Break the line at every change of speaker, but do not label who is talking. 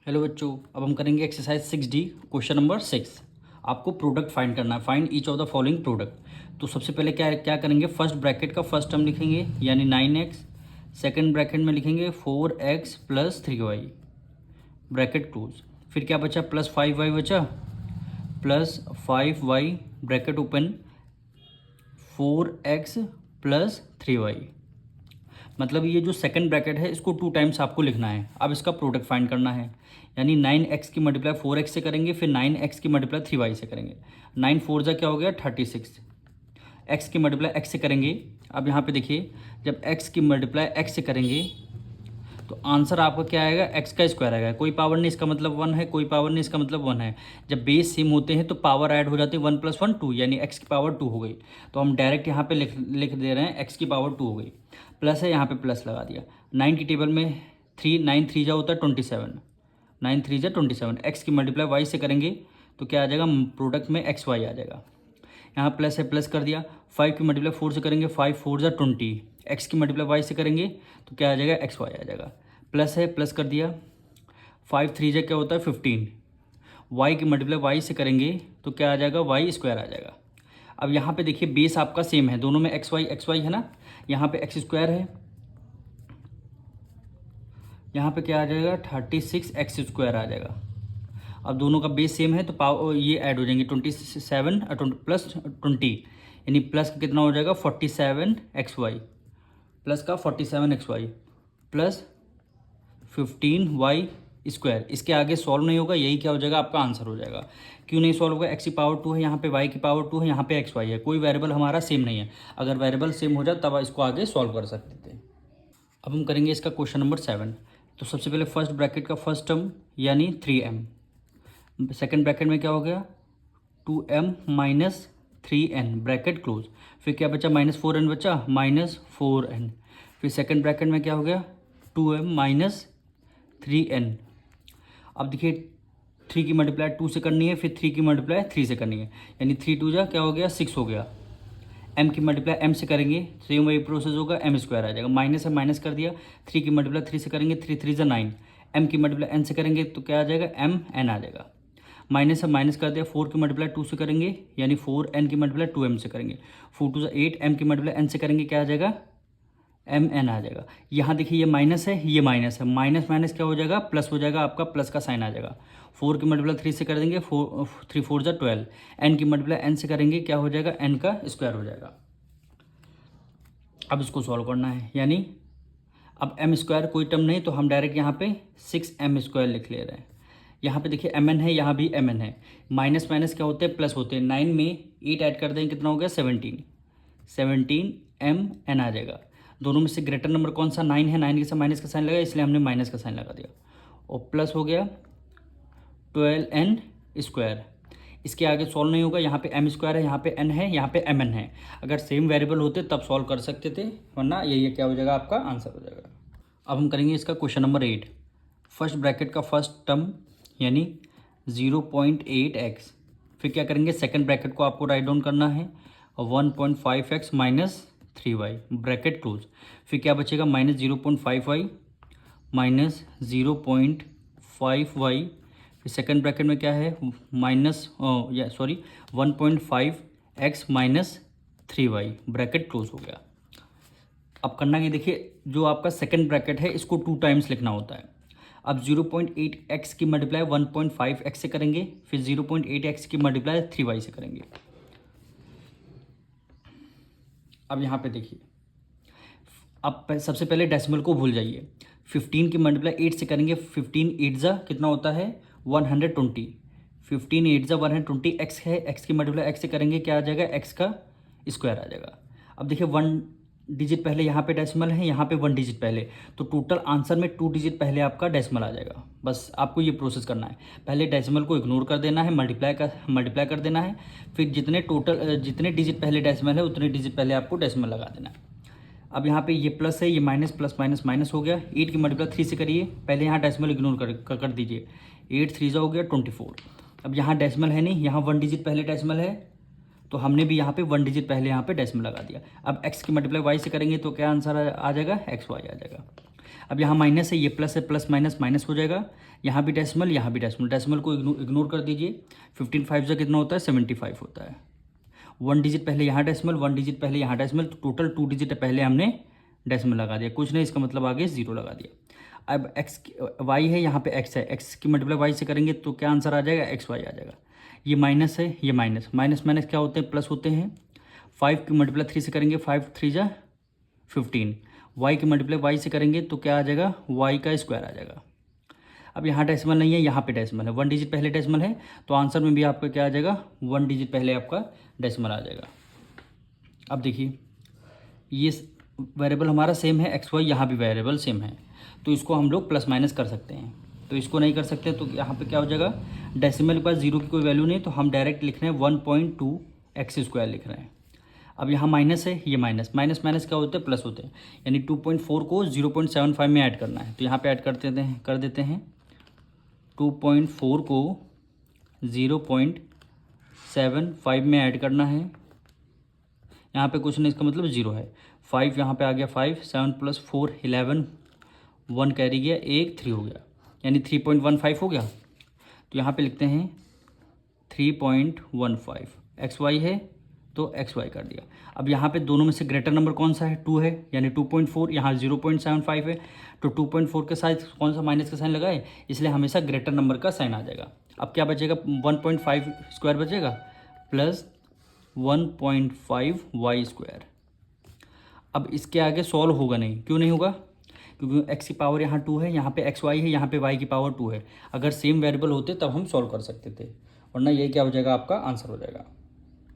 Hello बच्चों, अब हम करेंगे एक्सरसाइज 6D क्वेश्चन नंबर 6। आपको प्रोडक्ट फाइंड करना है। Find each of the following product. तो सबसे पहले क्या क्या करेंगे, फर्स्ट ब्रैकेट का फर्स्ट टर्म लिखेंगे यानी 9x, सेकंड ब्रैकेट में लिखेंगे 4x plus 3y, bracket close. फिर क्या बचा, प्लस 5y बचा, plus 5y bracket open, 4x plus 3y। मतलब ये जो सेकंड ब्रैकेट है इसको 2 टाइम्स आपको लिखना है। अब इसका प्रोडक्ट फाइंड करना है यानी 9x की मल्टीप्लाई 4x से करेंगे, फिर 9x की मल्टीप्लाई 3y से करेंगे। 9 4 जा क्या हो गया 36, x की मल्टीप्लाई x से करेंगे। अब यहाँ पे देखिए, जब x की मल्टीप्लाई x से करेंगे तो आंसर आपका क्या आएगा, x का स्क्वायर आएगा। कोई पावर नहीं, इसका मतलब 1 है, कोई पावर नहीं, इसका मतलब 1 है। जब बेस सेम होते हैं तो पावर ऐड हो जाती है, 1 + 1 2 यानी x की पावर 2 हो गई। तो हम डायरेक्ट यहाँ पे लिख दे रहे हैं x की पावर 2 हो गई। प्लस है, यहाँ पे प्लस लगा दिया। 9 की टेबल में 3 9 3 जा होता है 27, 9 3 जा 27। x की मल्टीप्लाई y से करेंगे तो क्या आ जाएगा, प्रोडक्ट में xy आ जाएगा। यहाँ प्लस है, प्लस कर दिया। 5 की मल्टीप्लाई 4 से करेंगे, 5 4 जा 20। x की मल्टीप्लाई y से करेंगे तो क्या आ जाएगा, xy आ जाएगा। प्लस है, प्लस कर दिया। 5 3 जा क्या होता है 15। y की मल्टीप्लाई y से करेंगे तो क्या आ जाएगा, y स्क्वायर आ जाएगा। अब यहाँ पे देखिए बेस आपका सेम है, दोनों में xy है ना। यहाँ पे x स्क्वायर है, यहाँ पे क्या आ जाएगा 36 x स्क्वायर आ जाएगा। अब दोनों का बेस सेम है तो पावर ये ऐड हो जाएंगे 27 प्लस 20 यानी प्लस का कितना हो जाएगा 47xy, प्लस का 47xy प्लस 15y स्क्वायर। इसके आगे सॉल्व नहीं होगा, यही क्या हो जाएगा आपका आंसर हो जाएगा। क्यों नहीं सॉल्व होगा, x की पावर 2 है, यहाँ पे y की पावर 2 है, यहाँ पे xy है। कोई वेरिएबल हमारा सेम नहीं है। अगर वेरिएबल सेम हो जाए तब इसको आगे सॉल्व कर सकते थे। अब हम करेंगे इसका क्वेश्चन नंबर 7। तो सबसे पहले फर्स्ट ब्रैकेट का फर्स्ट टर्म यानी 3m, सेकेंड ब्रैकेट में क्या हो गया 2m minus 3n bracket close. फिर क्या बचा, -4n बचा, -4n। फिर सेकेंड ब्रैकेट में क्या हो गया 2m माइनस 3n। अब देखिए 3 की मल्टीप्लाई 2 से करनी है, फिर 3 की मल्टीप्लाई 3 से करनी है यानी 3 2 जा क्या हो गया 6 हो गया। m की मल्टीप्लाई m से करेंगे, सेम वही प्रोसेस होगा, m स्क्वायर आ जाएगा। माइनस है, माइनस कर दिया। 3 की मल्टीप्लाई 3 से करेंगे, 3 3 जा 9। m की मल्टीप्लाई n से करेंगे तो क्या आ जाएगा, m n आ जाएगा। माइनस है, माइनस कर दिया। 4 की मल्टीप्लाई 2 से करेंगे यानी 4n की मल्टीप्लाई 2m से करेंगे। 4 2 8, m की मल्टीप्लाई n से करेंगे क्या आ जाएगा, mn आ जाएगा। यहाँ देखिए ये माइनस है, ये माइनस है, माइनस माइनस क्या हो जाएगा, प्लस हो जाएगा, आपका प्लस का साइन आ जाएगा। 4 की मल्टीप्लाई 3 से कर देंगे, 3 4 जा 12। n की मल्टीप्लाई n से करेंगे क्या हो जाएगा, n का स्क्वायर हो जाएगा। अब इसको सॉल्व करना है यानी अब m स्क्वायर कोई टर्म नहीं तो हम डायरेक्ट यहाँ पे 6m स्क्वायर लिख ले रहे हैं। यहाँ पे देखिए mn है, यहाँ भी mn है। माइनस माइनस क्या होते हैं, प्लस होते हैं। 9 में 8 ऐड कर देंगे कितना हो गया 17, 17mn आ जाएगा। दोनों में से ग्रेटर नंबर कौन सा, 9 है, 9 के साथ माइनस का साइन लगा इसलिए हमने माइनस का साइन लगा दिया। और प्लस हो गया 12n स्क्वायर। इसके आगे सॉल्व नहीं होगा, यहाँ पे m स्क्वायर है, यहाँ पे n है, यहाँ पे mn है। अगर सेम वेरिएबल होते तब सॉल्व कर सकते थे, वरना यही क्या हो जाएगा आपका आंसर हो जाएगा। अब हम करेंगे इसका क्वेश्चन नंबर 8। फर्स्ट ब्रैकेट का फर्स्ट टर्म यानी 0.8x। फिर क्या करेंगे, सेकंड ब्रैकेट को आपको राइट डाउन करना है, 1.5x minus 3y bracket close. फिर क्या बचेगा, -0.5y माइनस 0.5y। फिर सेकंड ब्रैकेट में क्या है, 1.5x minus 3y bracket close हो गया। अब करना कि देखिए जो आपका सेकंड ब्रैकेट है इसको 2 टाइम्स लिखना होता है। अब 0.8x की मल्टीप्लाई 1.5x से करेंगे, फिर 0.8x की मल्टीप्लाई 3y से करेंगे। अब यहाँ पे देखिए, अब सबसे पहले डेसिमल को भूल जाइए। 15 की मल्टीप्लाई 8 से करेंगे, 15 8 जा कितना होता है 120, 15 8 जा 120। x है, x की मल्टीप्लाई x से करेंगे क्या आ जाएगा, x का स्क्वायर आ जाएगा। अब देखिए 1 डिजिट पहले यहाँ पे डेसिमल है, यहाँ पे 1 डिजिट पहले, तो टोटल आंसर में 2 डिजिट पहले आपका डेसिमल आ जाएगा। बस आपको ये प्रोसेस करना है, पहले डेसिमल को इग्नोर कर देना है, मल्टीप्लाई कर देना है। फिर जितने डिजिट पहले डेसिमल है उतने डिजिट पहले आपको डेसिमल लगा देना है। अब यहाँ पे ये प्लस है, ये माइनस, प्लस माइनस माइनस हो गया। 8 की मल्टीप्लाई 3 से करिए, पहले यहाँ डेसिमल इग्नोर कर दीजिए। 8 3 जा हो गया 24। अब यहाँ डेसिमल है नहीं, यहाँ 1 डिजिट पहले डेसिमल है तो हमने भी यहाँ पे 1 डिजिट पहले यहाँ पे डेसिमल लगा दिया। अब x की मल्टीप्लाई y से करेंगे तो क्या आंसर आ जाएगा, xy आ जाएगा। अब यहाँ माइनस है, ये प्लस है, प्लस माइनस माइनस हो जाएगा, यहाँ भी डेसिमल, यहाँ भी डेसिमल, डेसिमल को इग्नोर कर दीजिए। 15 5 से कितना होता है 75 होता है। 1 डिजिट पहले यहाँ डेसिमल, 1 डिजिट पहले यहाँ डेसिमल, तो टोटल 2 डिजिट पहले हमने डेसिमल लगा दिया, कुछ नहीं, इसका मतलब आगे 0 लगा दिया। अब एक्स वाई है, यहाँ पे एक्स है, एक्स की मल्टीप्लाई वाई से करेंगे तो क्या आंसर आ जाएगा, एक्स वाई आ जाएगा। ये माइनस है, ये माइनस, माइनस माइनस क्या होते हैं, प्लस होते हैं। 5 की मल्टीप्लाई 3 से करेंगे, 5 3 जा 15। वाई की मल्टीप्लाई वाई से करेंगे तो क्या आ जाएगा, वाई का स्क्वायर आ जाएगा। अब यहाँ डेसिमल नहीं है, यहाँ पे डेसिमल है, 1 डिजिट पहले डेसिमल है, तो आंसर में भी आपका क्या आ जाएगा, 1 डिजिट पहले आपका डेसिमल आ जाएगा। अब देखिए ये वेरिएबल हमारा सेम है, एक्स वाई, यहाँ भी वेरिएबल सेम है, तो इसको हम लोग प्लस माइनस कर सकते हैं। तो इसको नहीं कर सकते तो यहाँ पे क्या हो जाएगा, डेसिमल के पास 0 की कोई वैल्यू नहीं, तो हम डायरेक्ट लिख रहे हैं 1.2 एक्स स्क्वायर लिख रहे हैं। अब यहाँ माइनस है, ये माइनस, माइनस माइनस क्या होते हैं, प्लस होते हैं, यानी 2.4 को 0.75 में ऐड करना है, तो यहाँ पे ऐड कर देते हैं 2.4 को 0.75 में ऐड करना है। यहाँ पे कुछ नहीं, इसका मतलब 0 है। 5 यहाँ पे आ गया, 5 7 + 4 11, 1 कैरी गया, 1 3 हो गया, यानी 3.15 हो गया। तो यहाँ पे लिखते हैं 3.15, एक्स वाई है तो एक्स वाई कर दिया। अब यहाँ पे दोनों में से ग्रेटर नंबर कौन सा है, 2 है, यानी 2.4, यहाँ 0.75 है, तो 2.4 के साथ कौन सा माइनस का साइन लगाए, इसलिए हमेशा ग्रेटर नंबर का साइन आ जाएगा। अब क्या बचेगा, 1.5 स्क्वायर बचेगा प्लस 1.5 वाई स्क्वायर। अब इसके आगे सॉल्व होगा नहीं, क्यों नहीं होगा, क्योंकि एक्स की पावर यहाँ 2 है, यहाँ पे एक्स वाई है, यहाँ पे वाई की पावर 2 है। अगर सेम वेरिएबल होते तब हम सॉल्व कर सकते थे, वरना यही क्या हो जाएगा, आपका आंसर हो जाएगा।